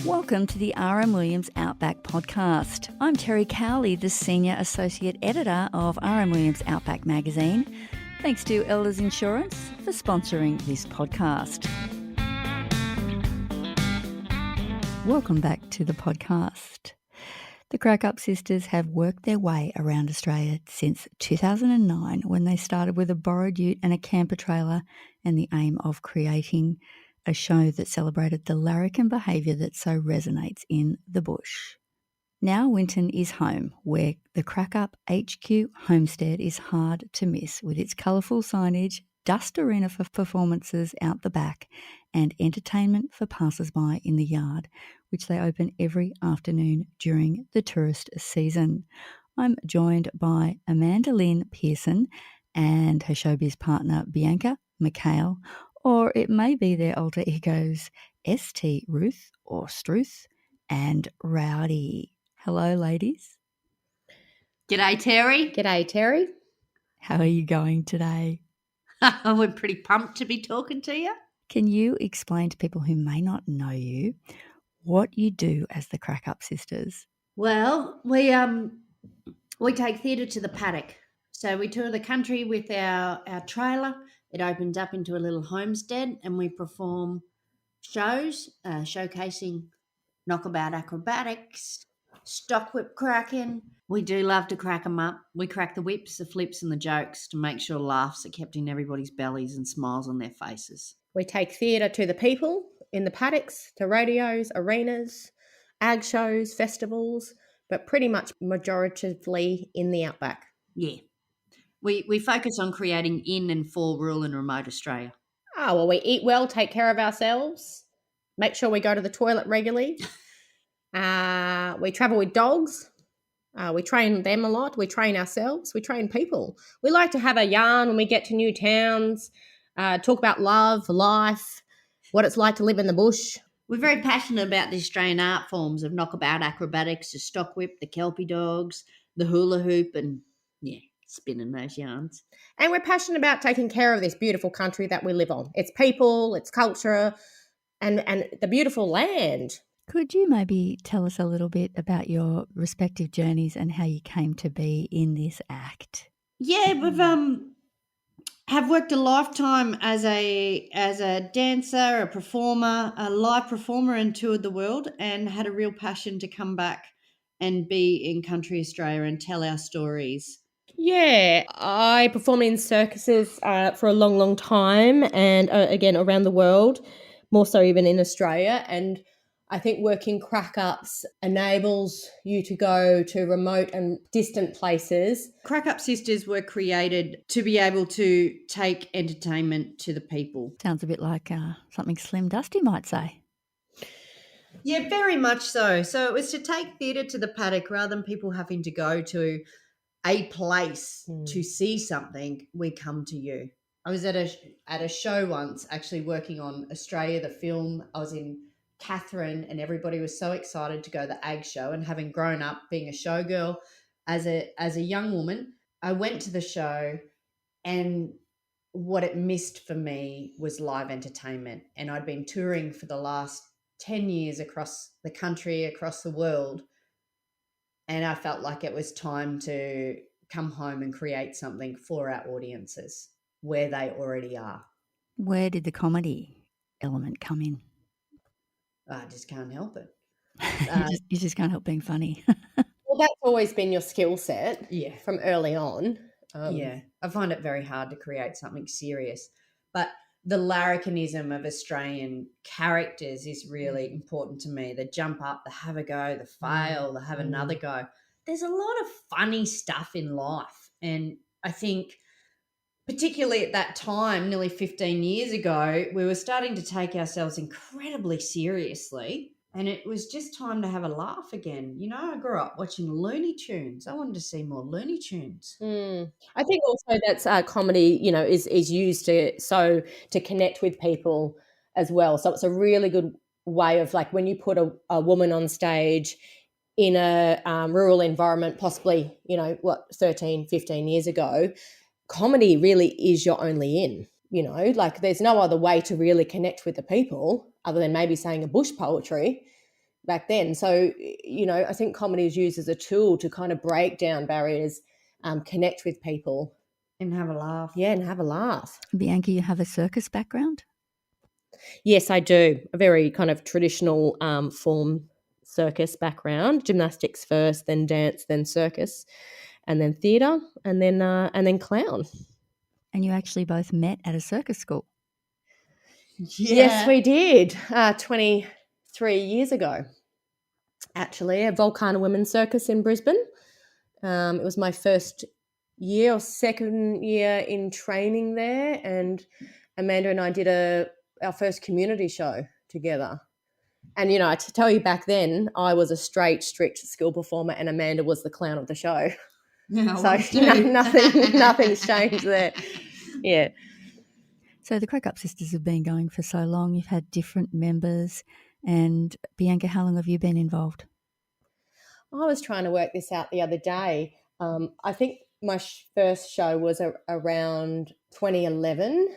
Welcome to the R.M.Williams Outback podcast. I'm Terry Cowley, the Senior Associate Editor of R.M.Williams Outback magazine. Thanks to Elders Insurance for sponsoring this podcast. Welcome back to the podcast. The Crackup Sisters have worked their way around Australia since 2009 when they started with a borrowed ute and a camper trailer and the aim of creating a show that celebrated the larrikin behaviour that so resonates in the bush. Now Winton is home, where the Crackup HQ homestead is hard to miss with its colourful signage, dust arena for performances out the back, and entertainment for passers-by in the yard, which they open every afternoon during the tourist season. I'm joined by Amanda Lynn Pearson and her showbiz partner Bianca McHale, or it may be their alter egos ST Ruth or Struth and Rowdy. Hello, ladies. G'day, Terry. G'day, Terry. How are you going today? We're pretty pumped to be talking to you. Can you explain to people who may not know you what you do as the Crackup Sisters? Well, we take theatre to the paddock. So we tour the country with our trailer. It opens up into a little homestead and we perform shows showcasing knockabout acrobatics, stock whip cracking. We do love to crack them up. We crack the whips, the flips and the jokes to make sure laughs are kept in everybody's bellies and smiles on their faces. We take theatre to the people in the paddocks, to rodeos, arenas, ag shows, festivals, but pretty much majoritively in the outback. Yeah. We focus on creating in and for rural and remote Australia. Oh, well, we eat well, take care of ourselves, make sure we go to the toilet regularly. We travel with dogs. We train them a lot. We train ourselves. We train people. We like to have a yarn when we get to new towns, talk about love, life, what it's like to live in the bush. We're very passionate about the Australian art forms of knockabout acrobatics, the stock whip, the kelpie dogs, the hula hoop, and spinning those yarns. And we're passionate about taking care of this beautiful country that we live on. Its people, its culture, and the beautiful land. Could you maybe tell us a little bit about your respective journeys and how you came to be in this act? Yeah, we've have worked a lifetime as a dancer, a performer, a live performer, and toured the world, and had a real passion to come back and be in country Australia and tell our stories. Yeah, I performed in circuses for a long, long time, and again around the world, more so even in Australia. And I think working Crackups enables you to go to remote and distant places. Crackup Sisters were created to be able to take entertainment to the people. Sounds a bit like something Slim Dusty might say. Yeah, very much so. So it was to take theatre to the paddock rather than people having to go to a place to see something. We come to you. I was at a show once, actually working on Australia, the film. I was in Catherine, and everybody was so excited to go to the ag show. And having grown up being a showgirl as a young woman, I went to the show, and what it missed for me was live entertainment. And I'd been touring for the last 10 years across the country, across the world. And I felt like it was time to come home and create something for our audiences where they already are. Where did the comedy element come in? I just can't help it. You just can't help being funny. Well, that's always been your skill set from early on. I find it very hard to create something serious. But the larrikinism of Australian characters is really important to me. The jump up, the have a go, the fail, the have another go. There's a lot of funny stuff in life. And I think particularly at that time, nearly 15 years ago, we were starting to take ourselves incredibly seriously. And it was just time to have a laugh again. You know, I grew up watching Looney Tunes. I wanted to see more Looney Tunes. I think also that's comedy, you know, is used to connect with people as well. So it's a really good way of, like, when you put a woman on stage in a rural environment, possibly, 13, 15 years ago, comedy really is your only in. Like, there's no other way to really connect with the people other than maybe saying a bush poetry. back then. So, I think comedy is used as a tool to kind of break down barriers, connect with people. And have a laugh. Yeah, and have a laugh. Bianca, you have a circus background? Yes, I do. A very kind of traditional form circus background. Gymnastics first, then dance, then circus, and then theatre, and then clown. And you actually both met at a circus school? Yeah. Yes, we did. 23 years ago, actually, at Volcano Women's Circus in Brisbane. It was my first year or second year in training there, and Amanda and I did our first community show together. And, to tell you, back then, I was a straight, strict school performer and Amanda was the clown of the show. Yeah, So nothing's changed there. Yeah. So the Crackup Sisters have been going for so long. You've had different members. And Bianca, how long have you been involved? I was trying to work this out the other day. I think my first show was around 2011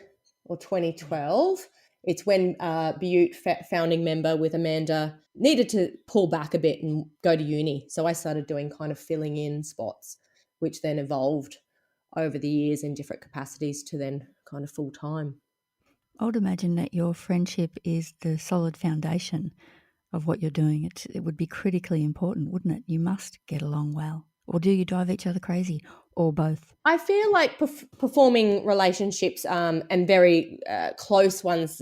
or 2012. It's when Butte, founding member with Amanda, needed to pull back a bit and go to uni. So I started doing kind of filling in spots, which then evolved over the years in different capacities to then kind of full time. I would imagine that your friendship is the solid foundation of what you're doing. It would be critically important, wouldn't it? You must get along well. Or do you drive each other crazy? Or both? I feel like performing relationships and very close ones,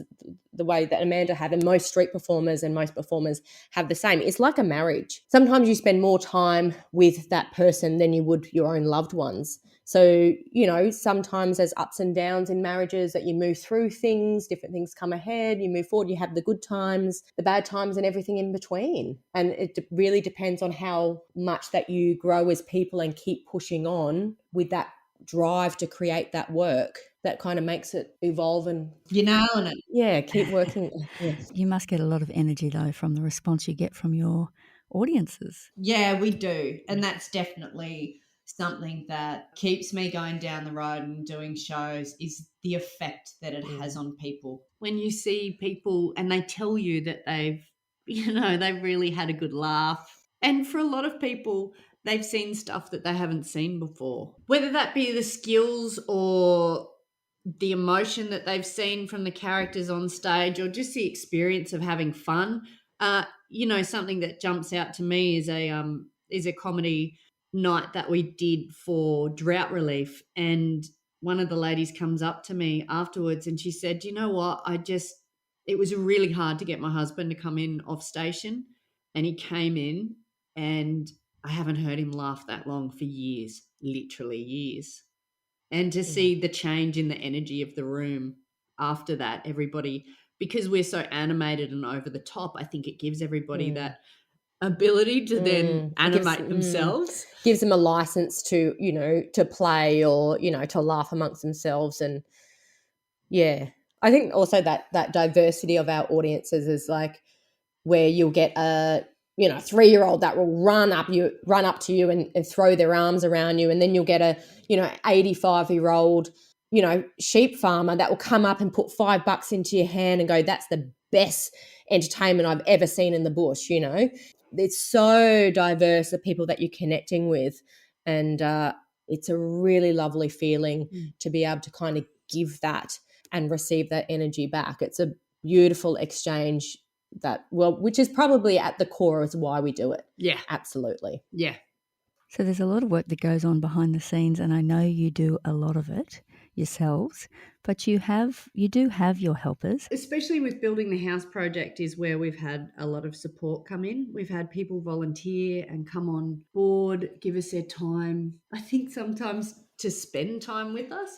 the way that Amanda had, and most street performers and most performers have the same. It's like a marriage. Sometimes you spend more time with that person than you would your own loved ones. So, sometimes there's ups and downs in marriages that you move through things, different things come ahead, you move forward, you have the good times, the bad times, and everything in between. And it really depends on how much that you grow as people and keep pushing on with that drive to create that work that kind of makes it evolve. And you're nailing it. Yeah, keep working. Yes. You must get a lot of energy, though, from the response you get from your audiences. Yeah, we do. And that's definitely something that keeps me going down the road and doing shows, is the effect that it has on people. When you see people and they tell you that they've really had a good laugh. And for a lot of people, they've seen stuff that they haven't seen before, whether that be the skills or the emotion that they've seen from the characters on stage, or just the experience of having fun. Something that jumps out to me is a comedy night that we did for drought relief, and one of the ladies comes up to me afterwards and she said, "You know what? It was really hard to get my husband to come in off station, and he came in, and I haven't heard him laugh that long for years, literally years." And to see the change in the energy of the room after that, everybody, because we're so animated and over the top, I think it gives everybody that ability to then animate themselves. Gives them a license to, to play or, to laugh amongst themselves. And yeah, I think also that diversity of our audiences is like where you'll get a 3-year-old that will run up to you and throw their arms around you, and then you'll get a 85-year-old sheep farmer that will come up and put $5 into your hand and go, "That's the best entertainment I've ever seen in the bush." It's so diverse, the people that you're connecting with, and it's a really lovely feeling to be able to kind of give that and receive that energy back. It's a beautiful exchange which is probably at the core is why we do it. Yeah. Absolutely. Yeah. So there's a lot of work that goes on behind the scenes, and I know you do a lot of it yourselves, but you do have your helpers. Especially with Building the House project is where we've had a lot of support come in. We've had people volunteer and come on board, give us their time, I think sometimes to spend time with us.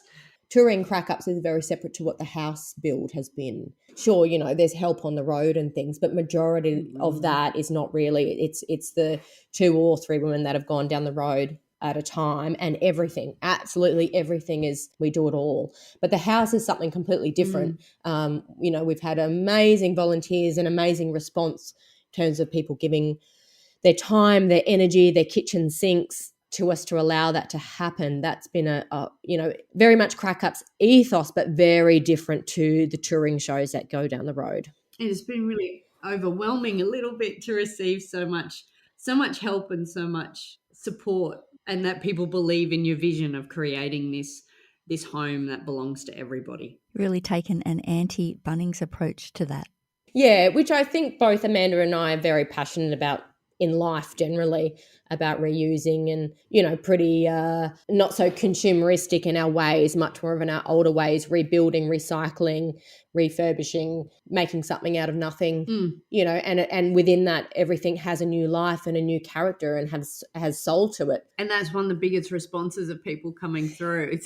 Touring Crackups is very separate to what the house build has been. Sure, there's help on the road and things, but majority of that is not really. It's the 2 or 3 women that have gone down the road at a time, and everything, absolutely everything is, we do it all. But the house is something completely different. We've had amazing volunteers and amazing response in terms of people giving their time, their energy, their kitchen sinks to us to allow that to happen. That's been a very much Crackup's ethos, but very different to the touring shows that go down the road. It has been really overwhelming a little bit to receive so much help and so much support, and that people believe in your vision of creating this home that belongs to everybody. Really taken an anti-Bunnings approach to that. Yeah, which I think both Amanda and I are very passionate about in life generally, about reusing and, pretty not so consumeristic in our ways, much more of in our older ways, rebuilding, recycling, refurbishing, making something out of nothing, and within that everything has a new life and a new character and has soul to it. And that's one of the biggest responses of people coming through. It's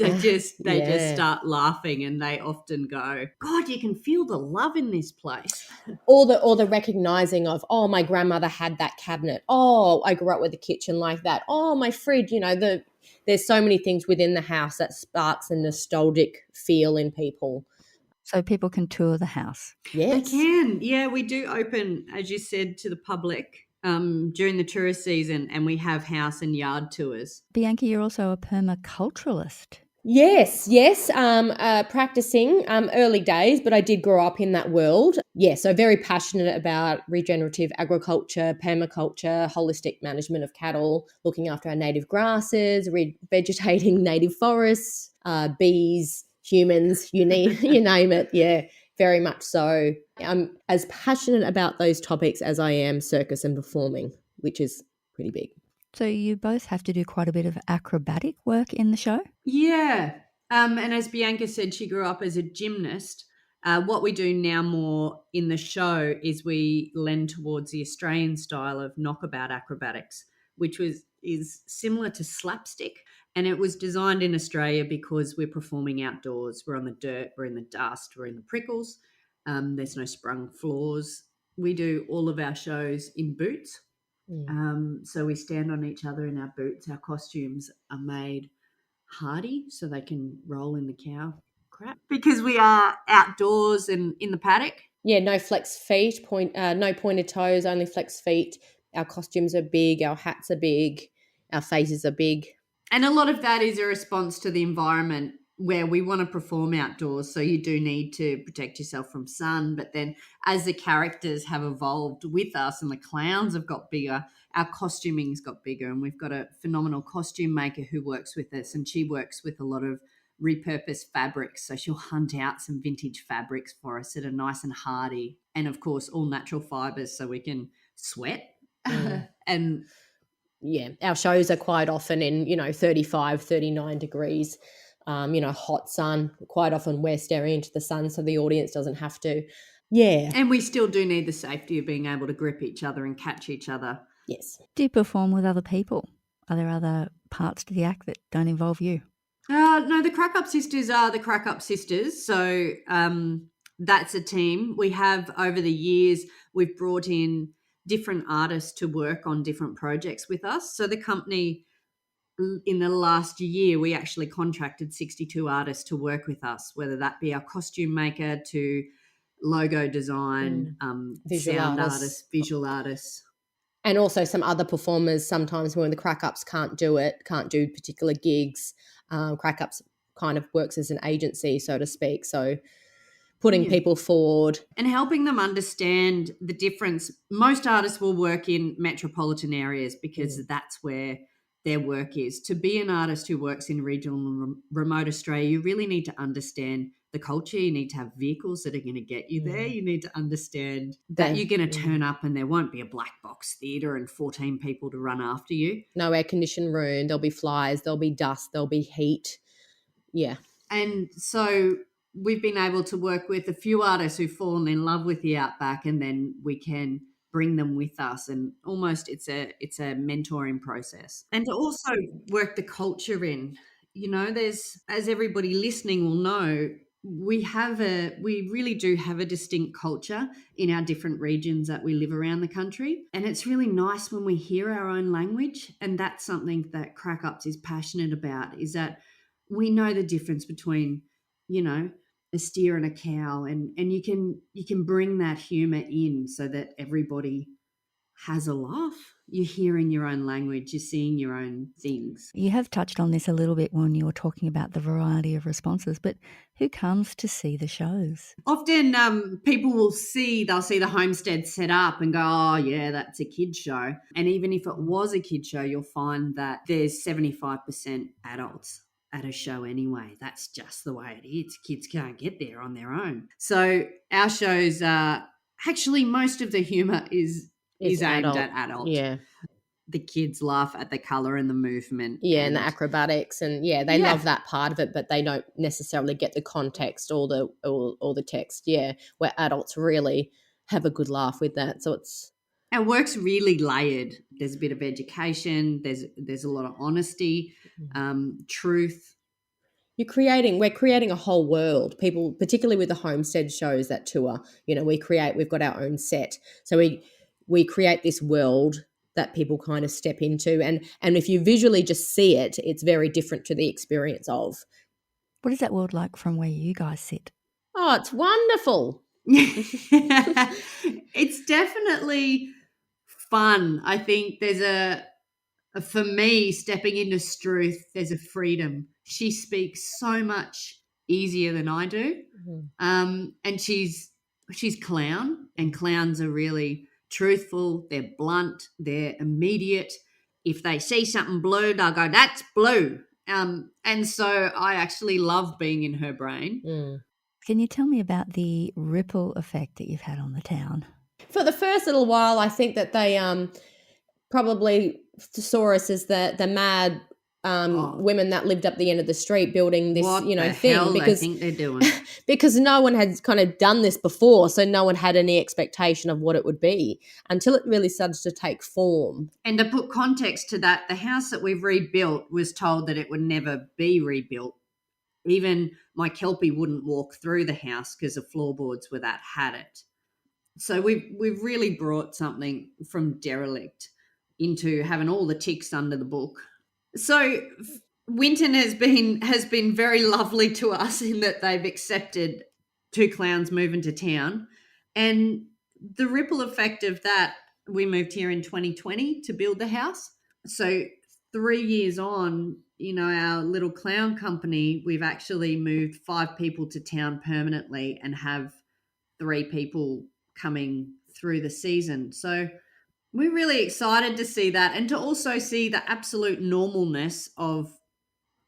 they just start laughing, and they often go, God, you can feel the love in this place. Or the recognizing of, oh, my grandmother had that cabinet. Oh, I grew up with a kitchen like that. Oh, my fridge, there's so many things within the house that sparks a nostalgic feel in people. So people can tour the house. Yes. They can. Yeah, we do open, as you said, to the public during the tourist season, and we have house and yard tours. Bianca, you're also a permaculturalist. Yes. Practicing early days, but I did grow up in that world. Yeah, so very passionate about regenerative agriculture, permaculture, holistic management of cattle, looking after our native grasses, revegetating native forests, bees, humans, you name it. Yeah, very much so. I'm as passionate about those topics as I am circus and performing, which is pretty big. So you both have to do quite a bit of acrobatic work in the show? Yeah. And as Bianca said, she grew up as a gymnast. What we do now more in the show is we lend towards the Australian style of knockabout acrobatics, which is similar to slapstick. And it was designed in Australia because we're performing outdoors. We're on the dirt, we're in the dust, we're in the prickles. There's no sprung floors. We do all of our shows in boots. So we stand on each other in our boots. Our costumes are made hardy so they can roll in the cow crap because we are outdoors and in the paddock. Yeah, no flex feet, no pointed toes, only flex feet. Our costumes are big, our hats are big, our faces are big. And a lot of that is a response to the environment where we want to perform outdoors. So you do need to protect yourself from sun. But then as the characters have evolved with us and the clowns have got bigger, our costuming's got bigger. And we've got a phenomenal costume maker who works with us, and she works with a lot of repurposed fabrics. So she'll hunt out some vintage fabrics for us that are nice and hardy. And of course, all natural fibers so we can sweat. And yeah, our shows are quite often in, 35, 39 degrees. Hot sun. Quite often we're staring into the sun so the audience doesn't have to. Yeah. And we still do need the safety of being able to grip each other and catch each other. Yes. Do you perform with other people? Are there other parts to the act that don't involve you? No, the Crackup Sisters are the Crackup Sisters. So that's a team. We have, over the years, we've brought in different artists to work on different projects with us. So the company, in the last year, we actually contracted 62 artists to work with us, whether that be our costume maker to logo design, visual sound artists, visual artists. And also some other performers sometimes when the Crackups can't do particular gigs. Crackups kind of works as an agency, so to speak. So putting people forward. And helping them understand the difference. Most artists will work in metropolitan areas because that's where their work is. To be an artist who works in regional and remote Australia, you really need to understand the culture. You need to have vehicles that are going to get you there. You need to understand that you're going to turn up and there won't be a black box theatre and 14 people to run after you. No air-conditioned room. There'll be flies. There'll be dust. There'll be heat. Yeah. And so we've been able to work with a few artists who've fallen in love with the outback, and then we can bring them with us, and almost it's a mentoring process. And to also work the culture in, there's, as everybody listening will know, we really do have a distinct culture in our different regions that we live around the country. And it's really nice when we hear our own language. And that's something that Crackups is passionate about, is that we know the difference between, a steer and a cow, and you can bring that humour in so that everybody has a laugh. You're hearing your own language, you're seeing your own things. You have touched on this a little bit when you were talking about the variety of responses, but who comes to see the shows? Often people will they'll see the homestead set up and go, oh, yeah, that's a kid's show. And even if it was a kid's show, you'll find that there's 75% adults at a show anyway. That's just the way it is. Kids can't get there on their own. So our shows are actually, most of the humour is aimed at adults. Yeah. The kids laugh at the colour and the movement. Yeah, and the acrobatics, and they love that part of it, but they don't necessarily get the context or the text. Yeah, where adults really have a good laugh with that. So our work's really layered. There's a bit of education. There's a lot of honesty, truth. We're creating a whole world. People, particularly with the homestead shows that tour, we've got our own set. So we create this world that people kind of step into. And if you visually just see it, it's very different to the experience of. What is that world like from where you guys sit? Oh, it's wonderful. It's definitely fun. I think there's for me, stepping into Struth, there's a freedom. She speaks so much easier than I do. Mm-hmm. And she's clown, and clowns are really truthful. They're blunt. They're immediate. If they see something blue, they'll go, that's blue. And so I actually love being in her brain. Mm. Can you tell me about the ripple effect that you've had on the town? For the first little while, I think that they probably saw us as the mad women that lived up the end of the street building this, what the thing. Hell because they think they're doing? Because no one had kind of done this before, so no one had any expectation of what it would be until it really started to take form. And to put context to that, the house that we've rebuilt was told that it would never be rebuilt. Even my Kelpie wouldn't walk through the house because the floorboards were that had it. So we've really brought something from derelict into having all the ticks under the book. So Winton has been very lovely to us in that they've accepted two clowns moving to town. And the ripple effect of that, we moved here in 2020 to build the house. So 3 years on, our little clown company, we've actually moved 5 people to town permanently and have 3 people coming through the season. So we're really excited to see that, and to also see the absolute normalness of,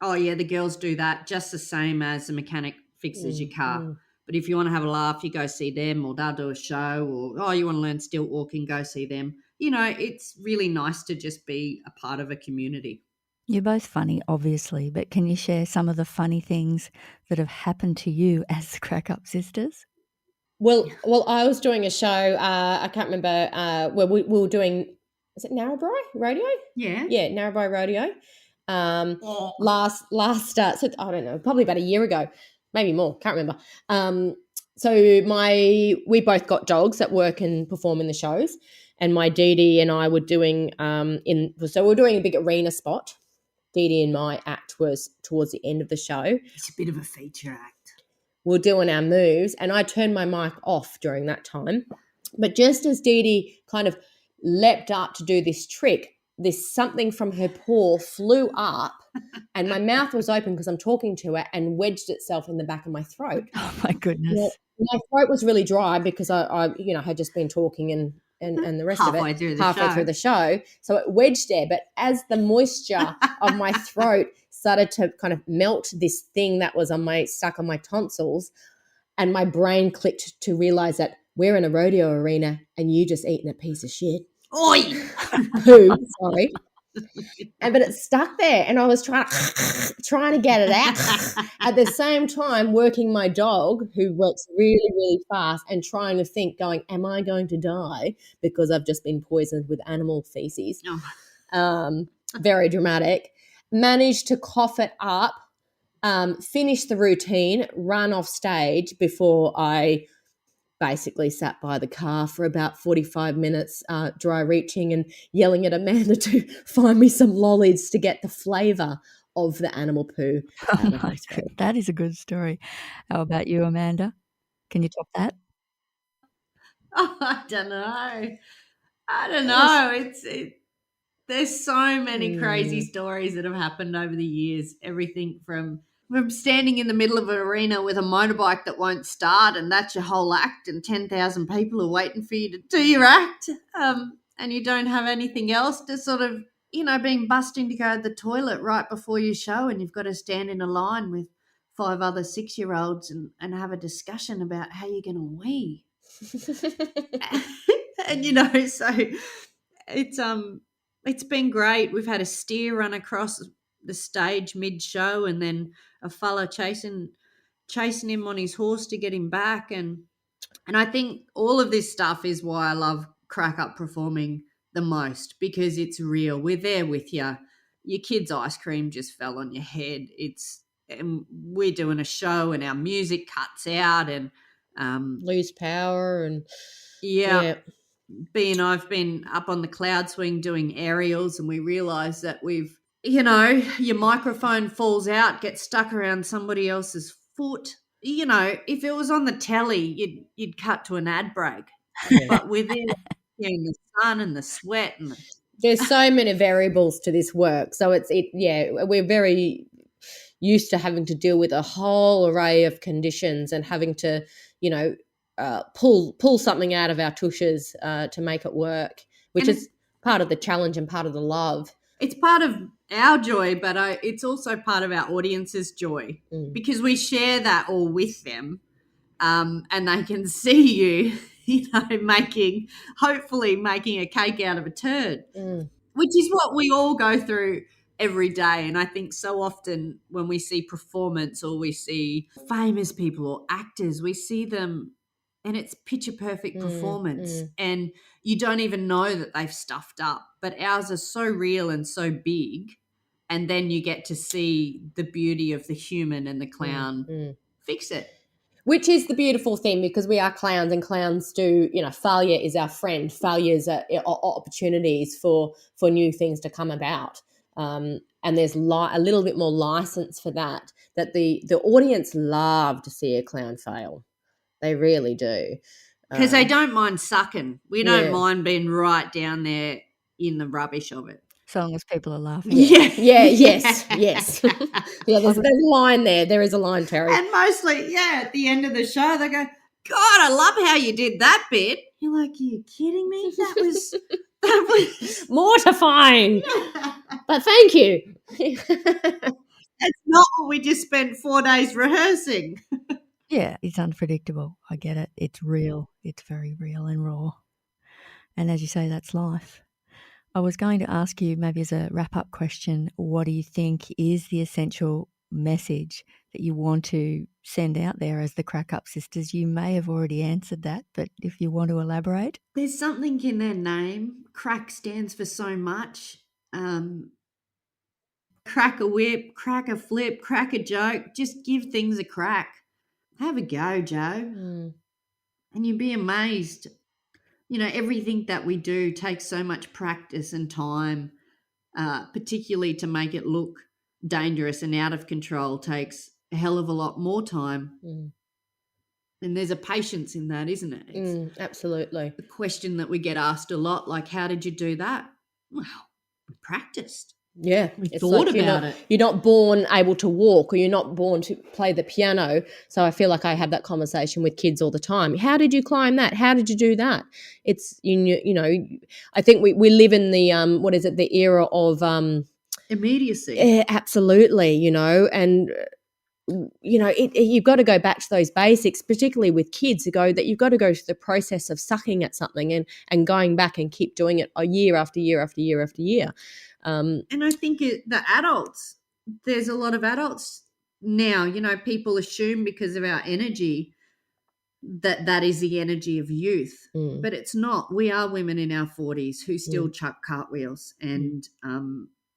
oh, yeah, the girls do that just the same as the mechanic fixes your car. Mm. But if you want to have a laugh, you go see them, or they'll do a show, or, oh, you want to learn stilt walking, go see them. It's really nice to just be a part of a community. You're both funny, obviously, but can you share some of the funny things that have happened to you as the Crackup Sisters? Well, I was doing a show. I can't remember where we were doing. Is it Narrabri Rodeo? Yeah, Narrabri Rodeo. Last. So I don't know, probably about a year ago, maybe more. Can't remember. So we both got dogs that work and perform in the shows, and my Dee Dee and I were doing so we're doing a big arena spot. Dee Dee and my act was towards the end of the show. It's a bit of a feature act. We're doing our moves, and I turned my mic off during that time. But just as Dee Dee kind of leapt up to do this trick, something from her paw flew up, and my mouth was open because I'm talking to her, and wedged itself in the back of my throat. Oh my goodness! Well, my throat was really dry because I had just been talking and the rest halfway of it through the show. So it wedged there, but as the moisture of my throat started to kind of melt this thing that was stuck on my tonsils, and my brain clicked to realize that we're in a rodeo arena and you just eaten a piece of shit. Oi! Poo, sorry. But it stuck there, and I was trying to get it out at the same time working my dog, who works really, really fast, and trying to think, going, am I going to die because I've just been poisoned with animal feces? Oh. Very dramatic. Managed to cough it up, finish the routine, run off stage before I basically sat by the car for about 45 minutes, dry reaching and yelling at Amanda to find me some lollies to get the flavour of the animal poo. Oh my God, that is a good story. How about you, Amanda? Can you top that? Oh, I don't know. I don't know. There's so many crazy stories that have happened over the years. Everything from standing in the middle of an arena with a motorbike that won't start, and that's your whole act, and 10,000 people are waiting for you to do your act, and you don't have anything else, to sort of, being busting to go to the toilet right before your show, and you've got to stand in a line with 5 other 6-year-olds and have a discussion about how you're going to wee. And so it's been great. We've had a steer run across the stage mid-show, and then a fella chasing him on his horse to get him back, and I think all of this stuff is why I love Crackup performing the most, because it's real. We're there with you. Your kid's ice cream just fell on your head. And we're doing a show, and our music cuts out, and lose power, and I've been up on the cloud swing doing aerials, and we realise that your microphone falls out, gets stuck around somebody else's foot. If it was on the telly, you'd cut to an ad break. But we're there in the sun and the sweat, and there's so many variables to this work. So we're very used to having to deal with a whole array of conditions and having to, pull something out of our tushes to make it work, which is part of the challenge and part of the love. It's part of our joy, but it's also part of our audience's joy, because we share that all with them, and they can see you, hopefully making a cake out of a turd, which is what we all go through every day. And I think so often when we see performance, or we see famous people or actors, we see them and it's picture perfect performance, and you don't even know that they've stuffed up, but ours are so real and so big. And then you get to see the beauty of the human and the clown fix it. Which is the beautiful thing, because we are clowns, and clowns do, failure is our friend. Failures are opportunities for new things to come about. And there's a little bit more license for that the audience love to see a clown fail. They really do. Because they don't mind sucking. We don't mind being right down there in the rubbish of it. So long as people are laughing. Yes. There's a line there. There is a line, Terry. And mostly, at the end of the show, they go, God, I love how you did that bit. You're like, are you kidding me? That was mortifying. But thank you. It's not what we just spent 4 days rehearsing. Yeah, it's unpredictable. I get it. It's real. It's very real and raw. And as you say, that's life. I was going to ask you, maybe as a wrap-up question, what do you think is the essential message that you want to send out there as the Crackup Sisters? You may have already answered that, but if you want to elaborate. There's something in their name. Crack stands for so much. Crack a whip, crack a flip, crack a joke. Just give things a crack. Have a go, Joe. And you'll be amazed. Everything that we do takes so much practice and time, particularly to make it look dangerous and out of control takes a hell of a lot more time. And there's a patience in that, isn't it? Absolutely. The question that we get asked a lot, like, how did you do that? Well, we practiced. Yeah, we thought about it. You're not born able to walk, or you're not born to play the piano. So I feel like I have that conversation with kids all the time. How did you climb that? How did you do that? It's I think we live in the the era of immediacy. Yeah, absolutely. And you've got to go back to those basics, particularly with kids, that you've got to go through the process of sucking at something and going back and keep doing it year after year after year after year. And I think the adults, there's a lot of adults now, people assume because of our energy that is the energy of youth, but it's not. We are women in our 40s who still chuck cartwheels and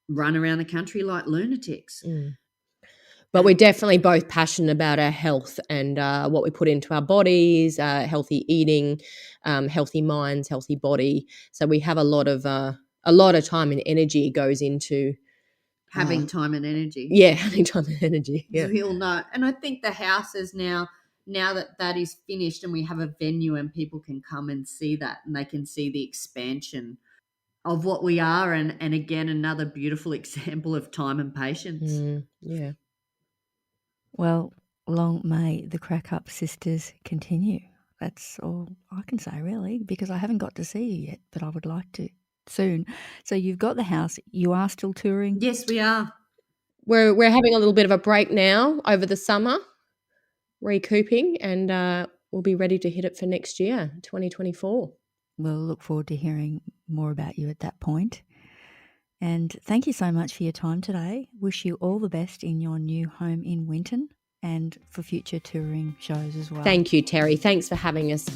run around the country like lunatics. But we're definitely both passionate about our health and what we put into our bodies, healthy eating, healthy minds, healthy body. So we have a lot of time and energy goes into having time and energy. Yeah, having time and energy. Yeah. We all know. And I think the houses now, now that that is finished and we have a venue and people can come and see that, and they can see the expansion of what we are, and again, another beautiful example of time and patience. Yeah. Well, long may the Crackup Sisters continue. That's all I can say, really, because I haven't got to see you yet, but I would like to soon. So you've got the house. You are still touring? Yes, we are. We're having a little bit of a break now over the summer, recouping, and we'll be ready to hit it for next year, 2024. We'll look forward to hearing more about you at that point. And thank you so much for your time today. Wish you all the best in your new home in Winton and for future touring shows as well. Thank you, Terry. Thanks for having us.